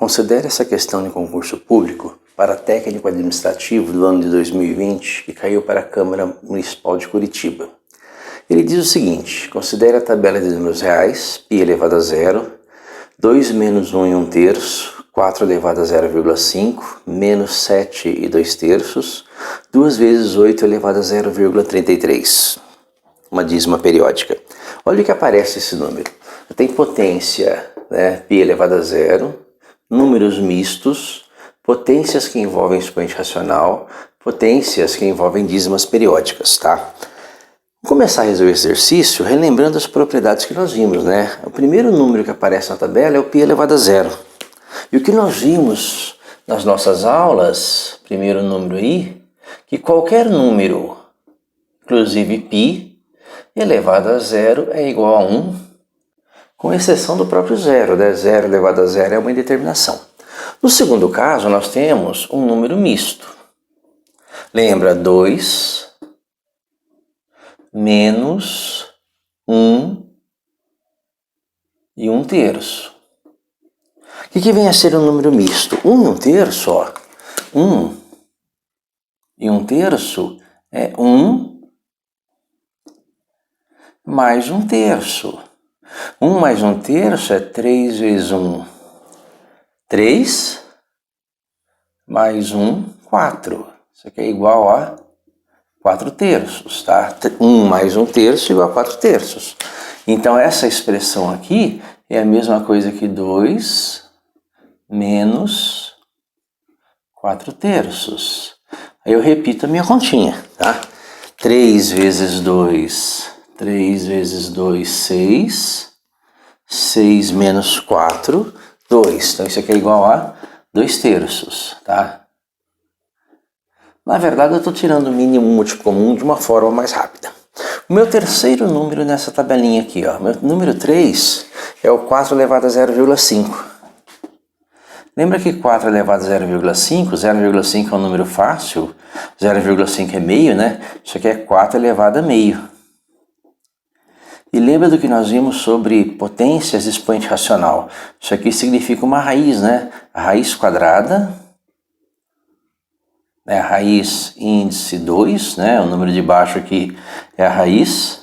Considere essa questão de concurso público para técnico administrativo do ano de 2020 que caiu para a Câmara Municipal de Curitiba. Ele diz o seguinte: considere a tabela de números reais, π elevado a zero, 2 menos 1 e 1/3, 4 elevado a 0,5, menos 7 e 2/3, 2 vezes 8 elevado a 0,33. Uma dízima periódica. Olha o que aparece esse número. Tem potência, π elevado a zero, números mistos, potências que envolvem expoente racional, potências que envolvem dízimas periódicas, tá? Vou começar a resolver esse exercício relembrando as propriedades que nós vimos, O primeiro número que aparece na tabela é o π elevado a zero. E o que nós vimos nas nossas aulas, primeiro número aí, que qualquer número, inclusive π, elevado a zero é igual a 1, com exceção do próprio zero, 0 elevado a zero é uma indeterminação. No segundo caso, nós temos um número misto. Lembra, 2 menos 1 e 1/3. O que vem a ser um número misto? 1 e 1/3, 1 e 1/3 é 1 mais 1/3. 1 mais 1/3 é 3 vezes 1, 3, mais 1, 4. Isso aqui é igual a 4/3, tá? 1 mais 1/3 igual a 4/3. Então essa expressão aqui é a mesma coisa que 2 menos 4/3. Aí eu repito a minha continha, tá? 3 vezes 2, 3 vezes 2, 6. 6 menos 4, 2. Então isso aqui é igual a 2/3, tá? Na verdade eu estou tirando o mínimo múltiplo comum de uma forma mais rápida. O meu terceiro número nessa tabelinha aqui, meu número 3 é o 4 elevado a 0,5. Lembra que 4 elevado a 0,5, 0,5 é um número fácil, 0,5 é meio, Isso aqui é 4 elevado a meio. E lembra do que nós vimos sobre potências de expoente racional? Isso aqui significa uma raiz, A raiz quadrada, a raiz índice 2, O número de baixo aqui é a raiz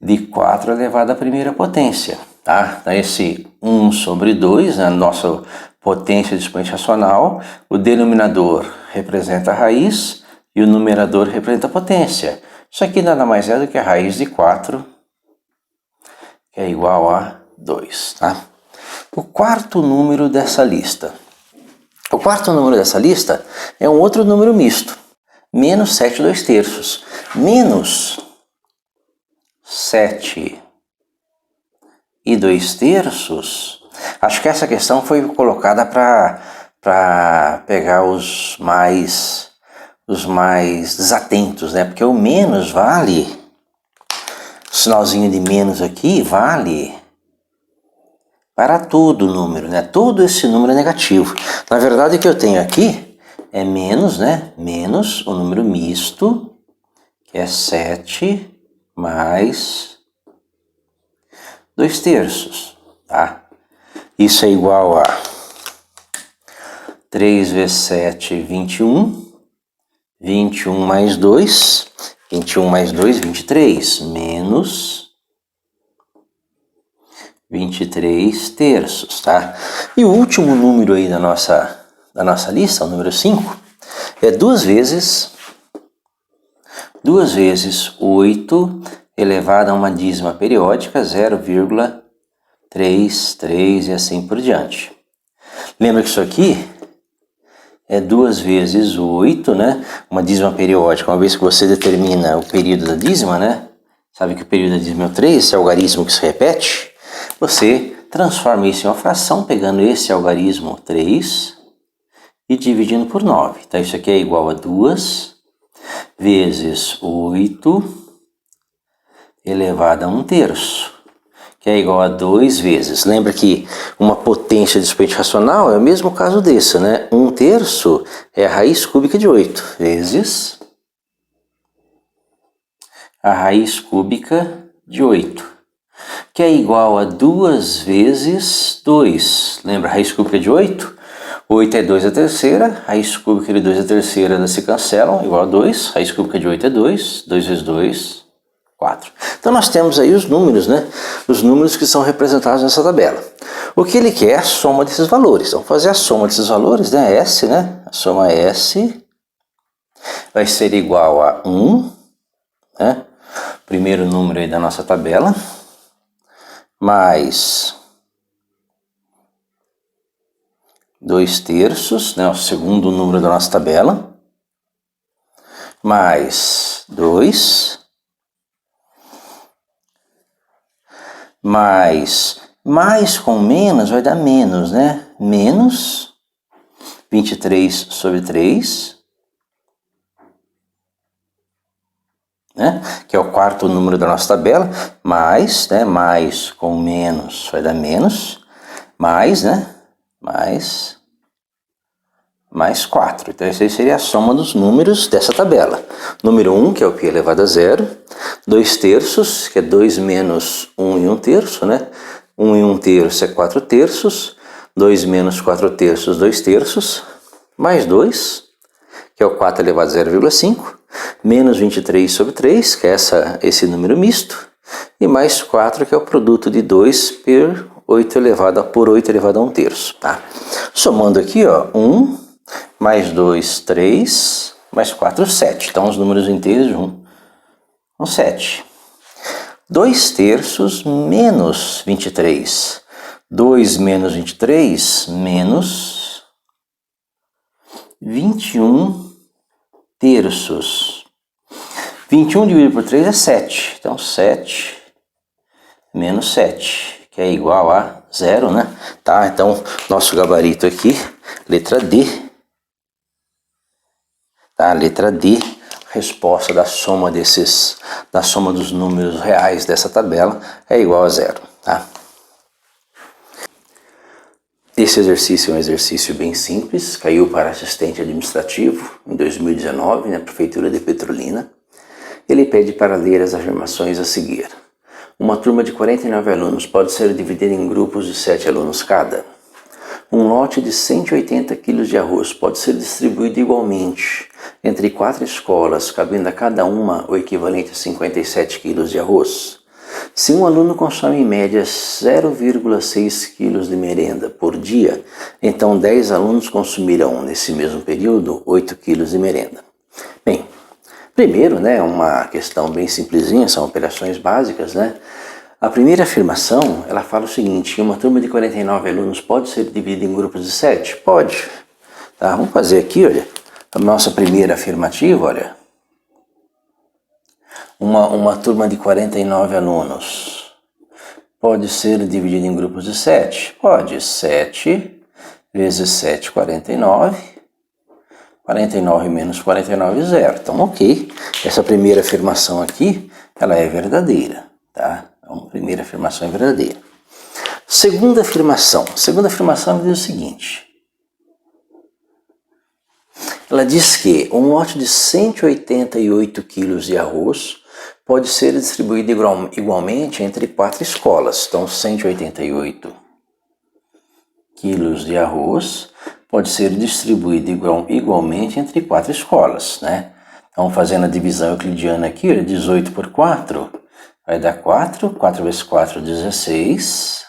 de 4 elevado à primeira potência, tá? Então esse 1 sobre 2, nossa potência de expoente racional, o denominador representa a raiz e o numerador representa a potência. Isso aqui nada mais é do que a raiz de 4, que é igual a 2, tá? O quarto número dessa lista. O quarto número dessa lista é um outro número misto. Menos 7 2/3. Menos 7 e 2/3. Acho que essa questão foi colocada para pegar os mais desatentos, Porque o menos vale, o sinalzinho de menos aqui vale para todo número, Todo esse número é negativo. Na verdade o que eu tenho aqui é menos, Menos o número misto, que é 7 mais 2/3, tá? Isso é igual a 3 vezes 7, 21. 21 mais 2, 21 mais 2, 23, menos 23/3, tá? E o último número aí da nossa lista, o número 5, é 2 vezes 8 elevado a uma dízima periódica, 0,33 e assim por diante. Lembra que isso aqui é 2 vezes 8, Uma dízima periódica, uma vez que você determina o período da dízima, Sabe que o período da dízima é 3, esse algarismo que se repete. Você transforma isso em uma fração, pegando esse algarismo 3 e dividindo por 9. Então isso aqui é igual a 2 vezes 8 elevado a 1/3. Que é igual a 2 vezes. Lembra que uma potência de expoente racional é o mesmo caso desse, 1/3 é a raiz cúbica de 8, vezes a raiz cúbica de 8. que é igual a 2 vezes 2. Lembra, raiz cúbica de 8? 8 é 2 a terceira, raiz cúbica de 2 a terceira elas se cancelam, igual a 2. Raiz cúbica de 8 é 2, 2 vezes 2, 4. Então nós temos aí os números, né? Os números que são representados nessa tabela. O que ele quer é a soma desses valores. Então, fazer a soma desses valores, né? S, né? A soma S vai ser igual a 1, né? Primeiro número aí da nossa tabela, mais 2 terços, né? O segundo número da nossa tabela, mais 2, mais com menos vai dar menos, né? Menos 23 sobre 3, né? Que é o quarto número da nossa tabela, mais, né? Mais com menos vai dar menos, mais, né? Mais 4. Então, essa aí seria a soma dos números dessa tabela. Número 1, que é o π elevado a 0. 2 terços, que é 2 menos 1 e 1 terço, né? 1 e 1 terço é 4 terços. 2 menos 4 terços, 2 terços. Mais 2, que é o 4 elevado a 0,5. Menos 23 sobre 3, que é esse número misto. E mais 4, que é o produto de 2 por 8 elevado a 1 terço. Tá? Somando aqui, ó, 1... mais 2, 3, mais 4, 7. Então, os números inteiros são 7. 2 terços menos 23. 2 menos 23, menos 21 terços. 21 dividido por 3 é 7. Então, 7 menos 7, que é igual a 0, né? Tá? Então, nosso gabarito aqui, letra D. Tá? Letra D, resposta da soma dos números reais dessa tabela é igual a 0. Tá? Esse exercício é um exercício bem simples, caiu para assistente administrativo em 2019 na Prefeitura de Petrolina. Ele pede para ler as afirmações a seguir. Uma turma de 49 alunos pode ser dividida em grupos de 7 alunos cada. Um lote de 180 kg de arroz pode ser distribuído igualmente entre 4 escolas, cabendo a cada uma o equivalente a 57 kg de arroz. Se um aluno consome em média 0,6 kg de merenda por dia, então 10 alunos consumirão nesse mesmo período 8 kg de merenda. Bem, primeiro, né, uma questão bem simplesinha, são operações básicas, né? A primeira afirmação, ela fala o seguinte, uma turma de 49 alunos pode ser dividida em grupos de 7? Pode. Tá, vamos fazer aqui, olha, a nossa primeira afirmativa, olha. Uma turma de 49 alunos pode ser dividida em grupos de 7? Pode. 7 vezes 7, 49. 49 menos 49, 0. Então, ok. Essa primeira afirmação aqui, ela é verdadeira, tá? Então, a primeira afirmação é verdadeira. Segunda afirmação. Segunda afirmação diz o seguinte. Ela diz que um lote de 188 kg de arroz pode ser distribuído igualmente entre 4 escolas. Então, 188 kg de arroz pode ser distribuído igualmente entre 4 escolas, né? Então, fazendo a divisão euclidiana aqui, 18 por 4... vai dar 4, 4 vezes 4, 16.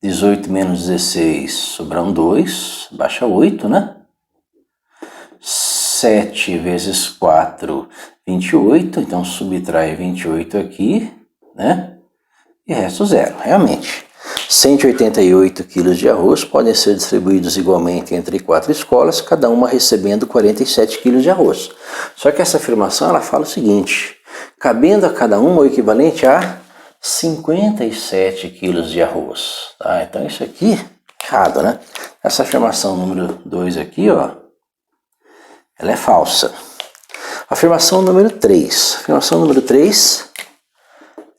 18 menos 16, sobram 2, baixa 8, né? 7 vezes 4, 28, então subtrai 28 aqui, né? E resto 0, realmente. 188 kg de arroz podem ser distribuídos igualmente entre 4 escolas, cada uma recebendo 47 kg de arroz. Só que essa afirmação, ela fala o seguinte... cabendo a cada uma o equivalente a 57 kg de arroz. Tá? Então isso aqui é errado, né? Essa afirmação número 2 aqui, ó, ela é falsa. Afirmação número 3. Afirmação número 3,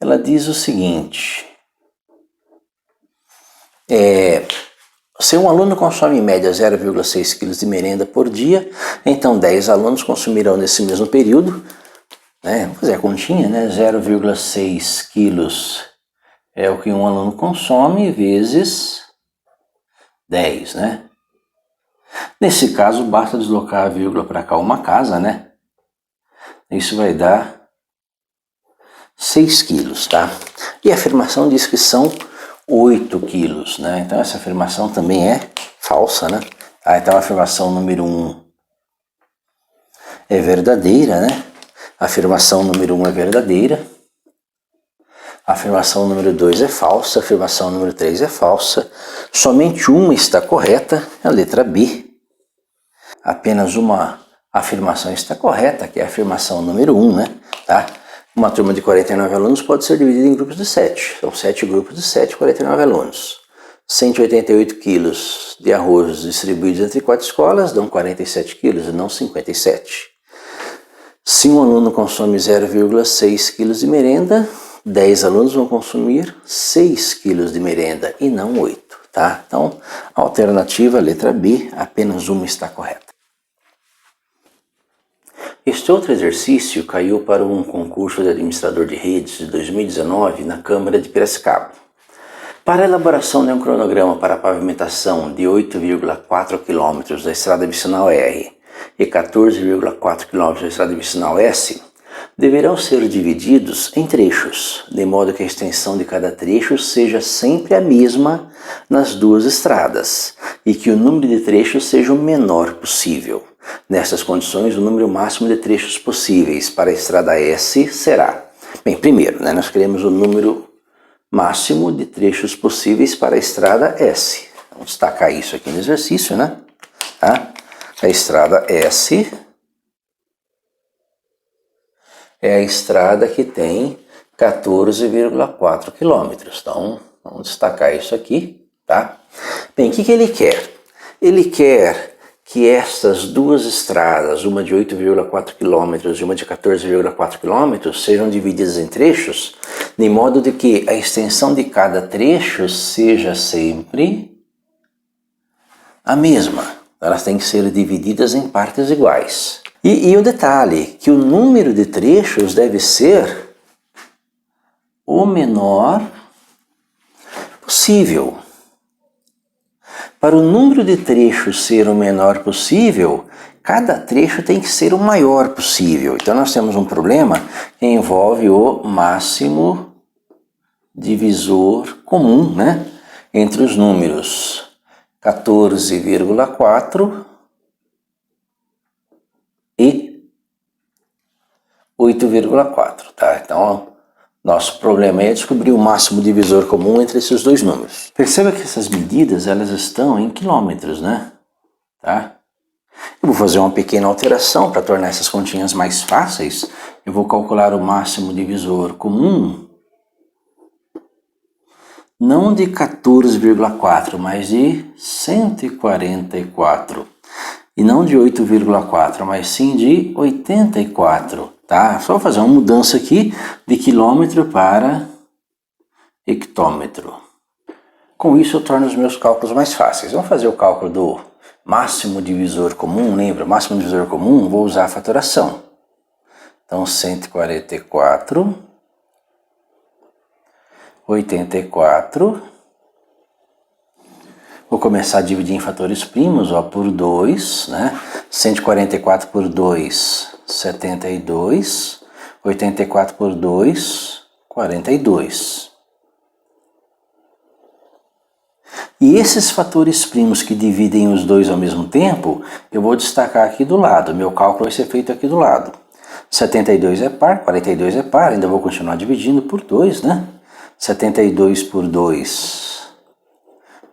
ela diz o seguinte. Se um aluno consome em média 0,6 kg de merenda por dia, então 10 alunos consumirão nesse mesmo período, né? Vamos fazer a continha, né? 0,6 quilos é o que um aluno consome vezes 10, né? Nesse caso, basta deslocar a vírgula para cá uma casa, né? Isso vai dar 6 quilos, tá? E a afirmação diz que são 8 quilos, né? Então essa afirmação também é falsa, né? Ah, então a afirmação número 1 é verdadeira, né? A afirmação número 1 é verdadeira. A afirmação número 2 é falsa. A afirmação número 3 é falsa. Somente uma está correta, a letra B. Apenas uma afirmação está correta, que é a afirmação número 1, né? Tá? Uma turma de 49 alunos pode ser dividida em grupos de 7. São 7 grupos de 7, 49 alunos. 188 quilos de arroz distribuídos entre 4 escolas dão 47 quilos e não 57. Se um aluno consome 0,6 quilos de merenda, 10 alunos vão consumir 6 quilos de merenda e não 8, tá? Então, a alternativa, letra B, apenas uma está correta. Este outro exercício caiu para um concurso de administrador de redes de 2019 na Câmara de Piracicaba. Para a elaboração de um cronograma para a pavimentação de 8,4 km da estrada vicinal R e 14,4 km da estrada vicinal S, deverão ser divididos em trechos, de modo que a extensão de cada trecho seja sempre a mesma nas duas estradas e que o número de trechos seja o menor possível. Nessas condições, o número máximo de trechos possíveis para a estrada S será... Bem, primeiro, nós queremos o número máximo de trechos possíveis para a estrada S. Vamos destacar isso aqui no exercício, né? Tá? A estrada S é a estrada que tem 14,4 quilômetros. Então, vamos destacar isso aqui, tá? Bem, o que ele quer? Ele quer que estas duas estradas, uma de 8,4 km e uma de 14,4 km, sejam divididas em trechos, de modo de que a extensão de cada trecho seja sempre a mesma. Elas têm que ser divididas em partes iguais. E o detalhe, que o número de trechos deve ser o menor possível. Para o número de trechos ser o menor possível, cada trecho tem que ser o maior possível. Então nós temos um problema que envolve o máximo divisor comum, né, entre os números 14,4 e 8,4, tá? Então, nosso problema é descobrir o máximo divisor comum entre esses dois números. Perceba que essas medidas, elas estão em quilômetros, né? Tá? Eu vou fazer uma pequena alteração para tornar essas continhas mais fáceis. Eu vou calcular o máximo divisor comum, não de 14,4, mas de 144. E não de 8,4, mas sim de 84, tá? Só vou fazer uma mudança aqui de quilômetro para hectômetro. Com isso eu torno os meus cálculos mais fáceis. Vamos fazer o cálculo do máximo divisor comum, lembra? Máximo divisor comum, vou usar a fatoração. Então 144, 84... Vou começar a dividir em fatores primos, ó, por 2, né? 144 por 2, 72. 84 por 2, 42. E esses fatores primos que dividem os dois ao mesmo tempo, eu vou destacar aqui do lado. Meu cálculo vai ser feito aqui do lado. 72 é par, 42 é par, ainda vou continuar dividindo por 2, né? 72 por 2...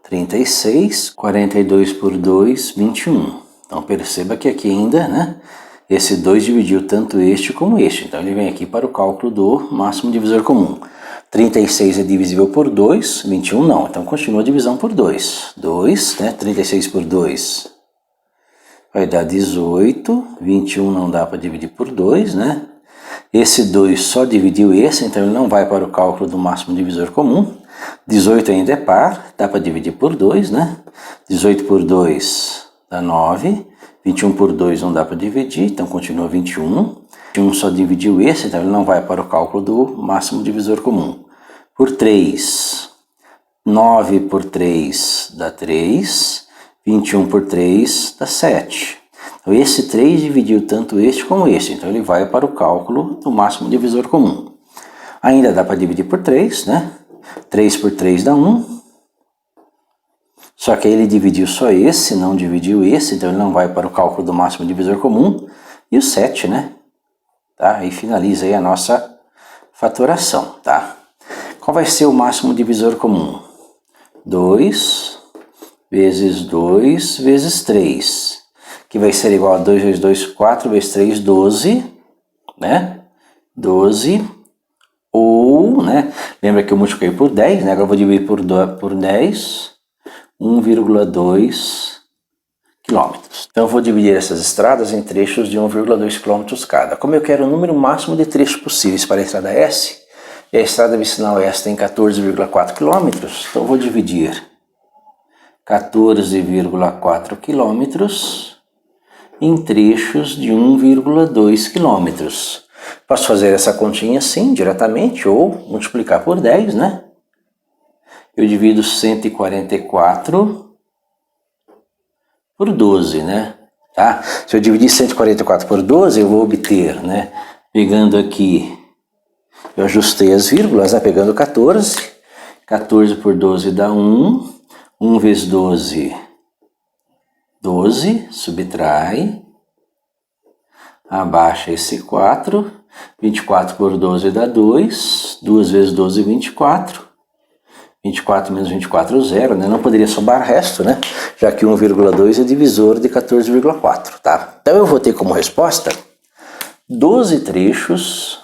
36, 42 por 2, 21. Então perceba que aqui ainda, né, esse 2 dividiu tanto este como este. Então ele vem aqui para o cálculo do máximo divisor comum. 36 é divisível por 2, 21 não. Então continua a divisão por 2. 2, né, 36 por 2 vai dar 18. 21 não dá para dividir por 2, né? Esse 2 só dividiu esse, então ele não vai para o cálculo do máximo divisor comum. 18 ainda é par, dá para dividir por 2, né? 18 por 2 dá 9. 21 por 2 não dá para dividir, então continua 21. 21 só dividiu esse, então ele não vai para o cálculo do máximo divisor comum. por 3. 9 por 3 dá 3. 21 por 3 dá 7. Então, esse 3 dividiu tanto este como este. Então, ele vai para o cálculo do máximo divisor comum. Ainda dá para dividir por 3, né? 3 por 3 dá 1. Só que aí ele dividiu só esse, não dividiu esse. Então, ele não vai para o cálculo do máximo divisor comum. E o 7, né? Tá? Aí finaliza aí a nossa fatoração, tá? Qual vai ser o máximo divisor comum? 2 vezes 2 vezes 3. Que vai ser igual a 2 vezes 2, 4 vezes 3, 12, né? 12, ou, né? Lembra que eu multipliquei por 10, né? Agora eu vou dividir por 10, 1,2 quilômetros. Então eu vou dividir essas estradas em trechos de 1,2 quilômetros cada. Como eu quero o número máximo de trechos possíveis para a estrada S, e a estrada vicinal S tem 14,4 quilômetros, então eu vou dividir 14,4 quilômetros em trechos de 1,2 quilômetros. Posso fazer essa continha assim, diretamente, ou multiplicar por 10, né? Eu divido 144 por 12, né? Tá? Se eu dividir 144 por 12, eu vou obter, né? Pegando aqui, eu ajustei as vírgulas, né? Pegando 14. 14 por 12 dá 1. 1 vezes 12, 12, subtrai, abaixa esse 4, 24 por 12 dá 2, 2 vezes 12, 24, 24 menos 24, 0, né? Não poderia sobrar resto, né? Já que 1,2 é divisor de 14,4, tá? Então eu vou ter como resposta 12 trechos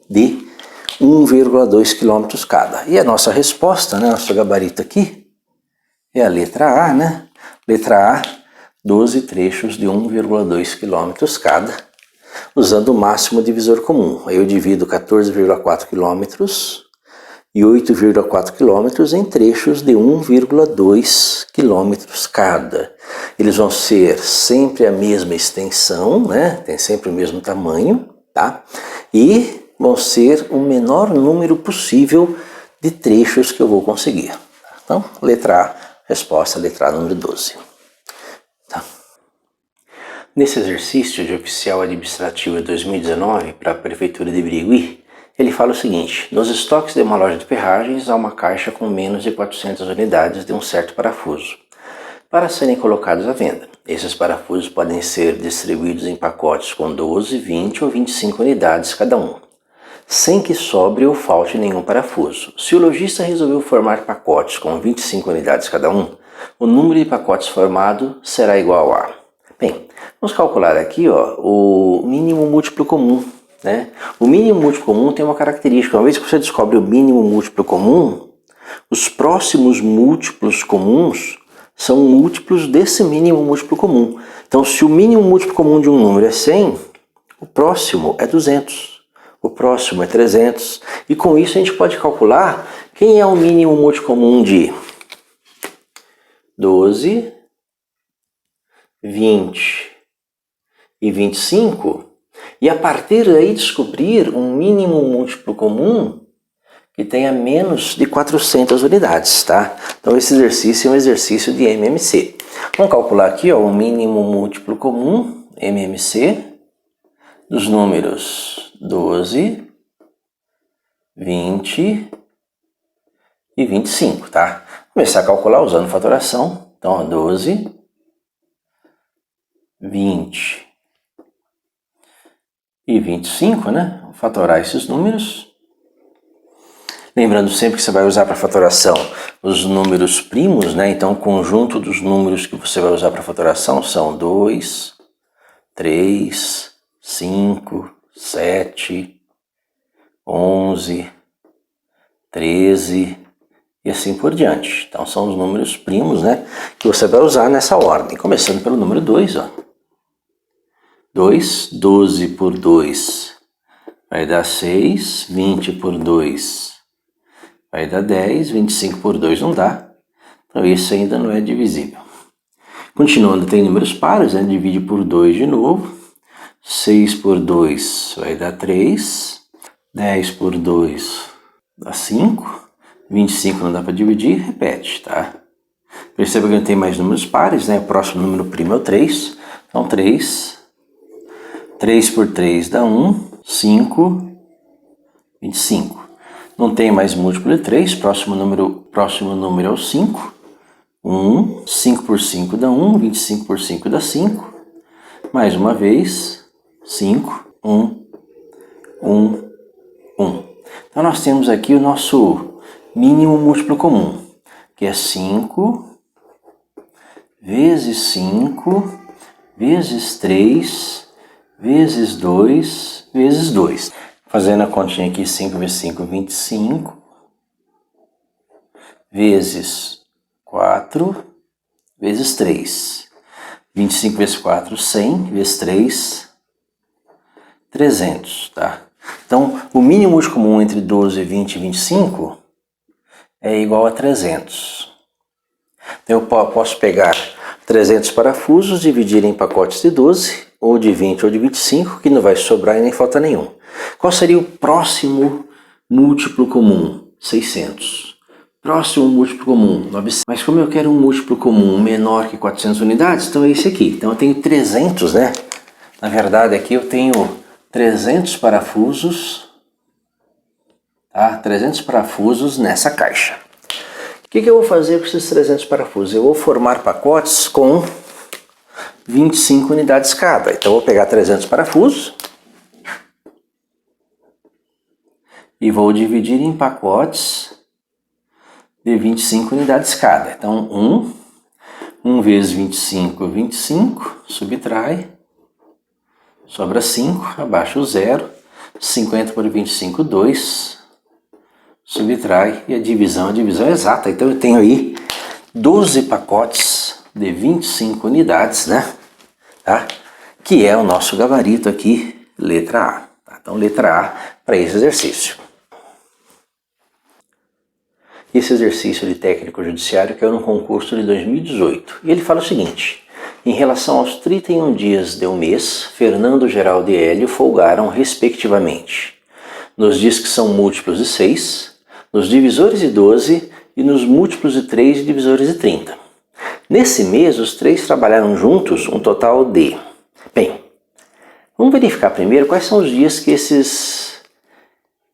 de 1,2 km cada. E a nossa resposta, né? Nosso gabarito aqui, é a letra A, né? Letra A, 12 trechos de 1,2 km cada, usando o máximo divisor comum. Aí eu divido 14,4 km e 8,4 km em trechos de 1,2 km cada. Eles vão ser sempre a mesma extensão, né? Tem sempre o mesmo tamanho, tá? E vão ser o menor número possível de trechos que eu vou conseguir. Então, letra A. Resposta, letra A, número 12. Tá. Nesse exercício de oficial administrativo 2019 para a Prefeitura de Birigui, ele fala o seguinte: nos estoques de uma loja de ferragens há uma caixa com menos de 400 unidades de um certo parafuso para serem colocados à venda. Esses parafusos podem ser distribuídos em pacotes com 12, 20 ou 25 unidades cada um, sem que sobre ou falte nenhum parafuso. Se o lojista resolveu formar pacotes com 25 unidades cada um, o número de pacotes formado será igual a... Bem, vamos calcular aqui, ó, o mínimo múltiplo comum, né? O mínimo múltiplo comum tem uma característica. Uma vez que você descobre o mínimo múltiplo comum, os próximos múltiplos comuns são múltiplos desse mínimo múltiplo comum. Então, se o mínimo múltiplo comum de um número é 100, o próximo é 200. O próximo é 300. E com isso a gente pode calcular quem é o mínimo múltiplo comum de 12, 20 e 25. E a partir daí descobrir um mínimo múltiplo comum que tenha menos de 400 unidades, tá? Então esse exercício é um exercício de MMC. Vamos calcular aqui, ó, o mínimo múltiplo comum, MMC, dos números 12, 20 e 25, tá? Começar a calcular usando fatoração. Então, 12, 20 e 25, né? Vou fatorar esses números. Lembrando sempre que você vai usar para fatoração os números primos, né? Então, o conjunto dos números que você vai usar para fatoração são 2, 3, 5, 7, 11, 13 e assim por diante. Então são os números primos, né, que você vai usar nessa ordem. Começando pelo número 2, ó. 2, 12 por 2 vai dar 6, 20 por 2 vai dar 10, 25 por 2 não dá. Então isso ainda não é divisível. Continuando, tem números pares, né? Divide por 2 de novo. 6 por 2 vai dar 3. 10 por 2 dá 5. 25 não dá para dividir, repete, tá? Perceba que não tem mais números pares, né? O próximo número primo é o 3. Então 3. 3 por 3 dá 1. 5. 25. Não tem mais múltiplo de 3. Próximo número é o 5. 1. 5 por 5 dá 1. 25 por 5 dá 5. Mais uma vez. 5. 1. 1. 1. Então nós temos aqui o nosso mínimo múltiplo comum, que é 5 vezes 5 vezes 3 vezes 2 vezes 2. Fazendo a continha aqui, 5 vezes 5, 25, vezes 4, vezes 3. 25 vezes 4, 100, vezes 3, 300, tá? Então, o mínimo múltiplo comum entre 12, 20 e 25 é igual a 300. Então, eu posso pegar 300 parafusos, dividir em pacotes de 12, ou de 20 ou de 25, que não vai sobrar e nem falta nenhum. Qual seria o próximo múltiplo comum? 600. Próximo múltiplo comum, 900. Mas como eu quero um múltiplo comum menor que 400 unidades, então é esse aqui. Então eu tenho 300, né? Na verdade aqui eu tenho 300 parafusos, tá? 300 parafusos nessa caixa. O que eu vou fazer com esses 300 parafusos? Eu vou formar pacotes com 25 unidades cada. Então eu vou pegar 300 parafusos e vou dividir em pacotes de 25 unidades cada. Então 1 vezes 25, 25, subtrai, sobra 5, abaixo o 0, 50 por 25, 2, subtrai, e a divisão é exata. Então eu tenho aí 12 pacotes de 25 unidades, né? Tá? Que é o nosso gabarito aqui, letra A. Tá? Então letra A para esse exercício. Esse exercício de técnico judiciário caiu no concurso de 2018. E ele fala o seguinte: em relação aos 31 dias de um mês, Fernando, Geraldo e Hélio folgaram respectivamente nos dias que são múltiplos de 6, nos divisores de 12 e nos múltiplos de 3 e divisores de 30. Nesse mês, os três trabalharam juntos um total de... Bem, vamos verificar primeiro quais são os dias que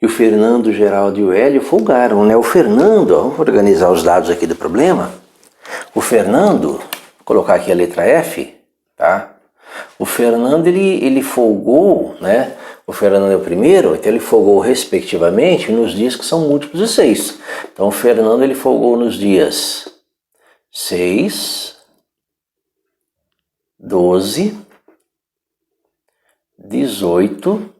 o Fernando, o Geraldo e o Hélio folgaram, né? O Fernando, vamos organizar os dados aqui do problema. O Fernando, vou colocar aqui a letra F, tá? O Fernando, ele folgou, né? O Fernando é o primeiro, então ele folgou respectivamente nos dias que são múltiplos de 6. Então o Fernando, ele folgou nos dias 6, 12, 18,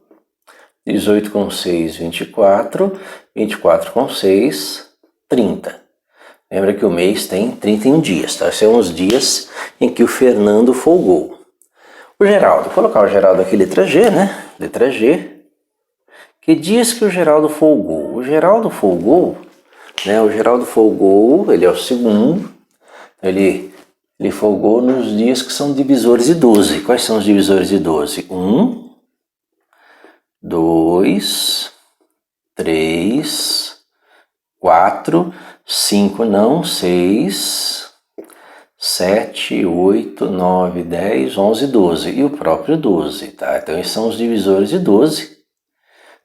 18 com 6, 24, 24 com 6, 30. Lembra que o mês tem 31 dias, tá? Esses são os dias em que o Fernando folgou. O Geraldo, vou colocar o Geraldo aqui, letra G, né? Letra G. Que dias que o Geraldo folgou? O Geraldo folgou, né? O Geraldo folgou, ele é o segundo. Ele folgou nos dias que são divisores de 12. Quais são os divisores de 12? 1, 2, 3, 4, 5 não, 6, 7, 8, 9, 10, 11, 12 e o próprio 12, tá? Então esses são os divisores de 12.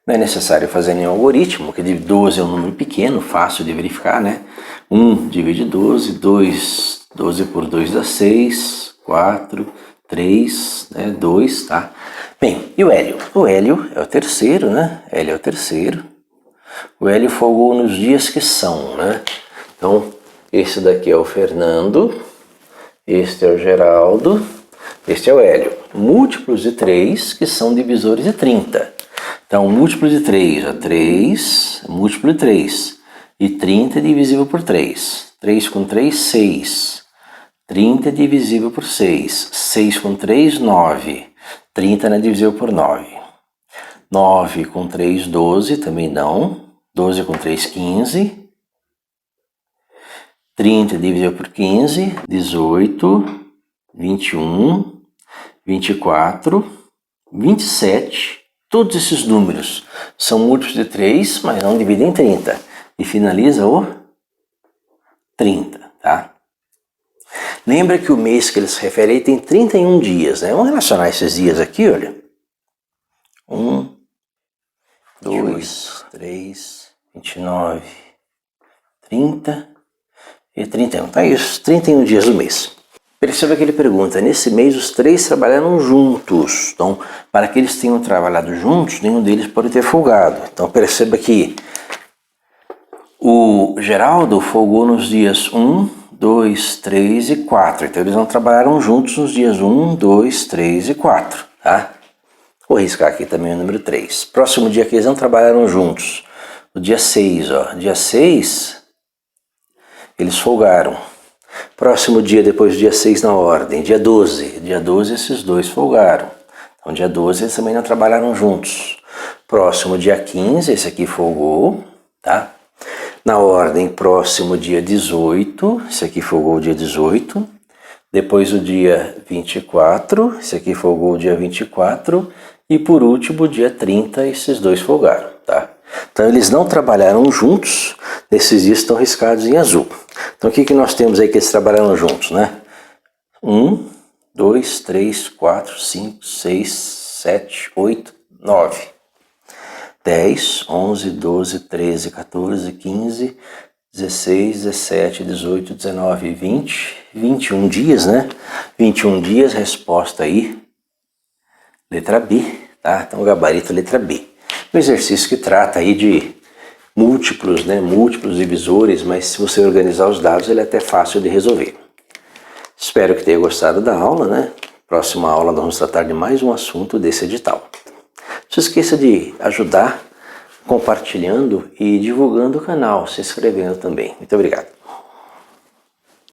Não é necessário fazer nenhum algoritmo, porque 12 é um número pequeno, fácil de verificar, né? 1 divide 12, 12 por 2 dá 6, 4, 3, né? 2, tá? Bem, e o Hélio? O Hélio é o terceiro, né? Hélio é o terceiro. O Hélio folgou nos dias que são, né? Então, esse daqui é o Fernando, este é o Geraldo, este é o Hélio. Múltiplos de 3 que são divisores de 30. Então, múltiplo de 3 é 3, múltiplo de 3. E 30 é divisível por 3. 3 com 3, 6. 30 é divisível por 6. 6 com 3, 9. 30 não é divisível por 9. 9 com 3, 12, também não. 12 com 3, 15. 30 divisível por 15, 18, 21, 24, 27 Todos esses números são múltiplos de 3, mas não dividem em 30. E finaliza o 30, tá? Lembra que o mês que ele se refere aí tem 31 dias, né? Vamos relacionar esses dias aqui, olha. 1, 2, 3, 29, 30 e 31. Tá isso, 31 dias do mês. Perceba que ele pergunta, nesse mês os 3 trabalharam juntos. Então, para que eles tenham trabalhado juntos, nenhum deles pode ter folgado. Então, perceba que o Geraldo folgou nos dias 1, 2, 3 e 4. Então, eles não trabalharam juntos nos dias 1, 2, 3 e 4. Tá? Vou riscar aqui também o número 3. Próximo dia que eles não trabalharam juntos, o dia 6. Ó. Dia 6, eles folgaram. Próximo dia, depois do dia 6 na ordem, dia 12. Dia 12 esses dois folgaram. Então dia 12 eles também não trabalharam juntos. Próximo dia 15, esse aqui folgou, tá? Na ordem, próximo dia 18, esse aqui folgou o dia 18. Depois o dia 24, esse aqui folgou o dia 24. E por último, o dia 30, esses dois folgaram, tá? Então eles não trabalharam juntos, nesses dias estão riscados em azul. Então o que nós temos aí que eles trabalharam juntos, né? 1, 2, 3, 4, 5, 6, 7, 8, 9. 10, 11, 12, 13, 14, 15, 16, 17, 18, 19, 20, 21 dias, né? 21 dias, resposta aí, letra B, tá? Então o gabarito letra B. Um exercício que trata aí de múltiplos, né? Múltiplos divisores, mas se você organizar os dados ele é até fácil de resolver. Espero que tenha gostado da aula, né? Próxima aula nós vamos tratar de mais um assunto desse edital. Não se esqueça de ajudar compartilhando e divulgando o canal, se inscrevendo também. Muito obrigado.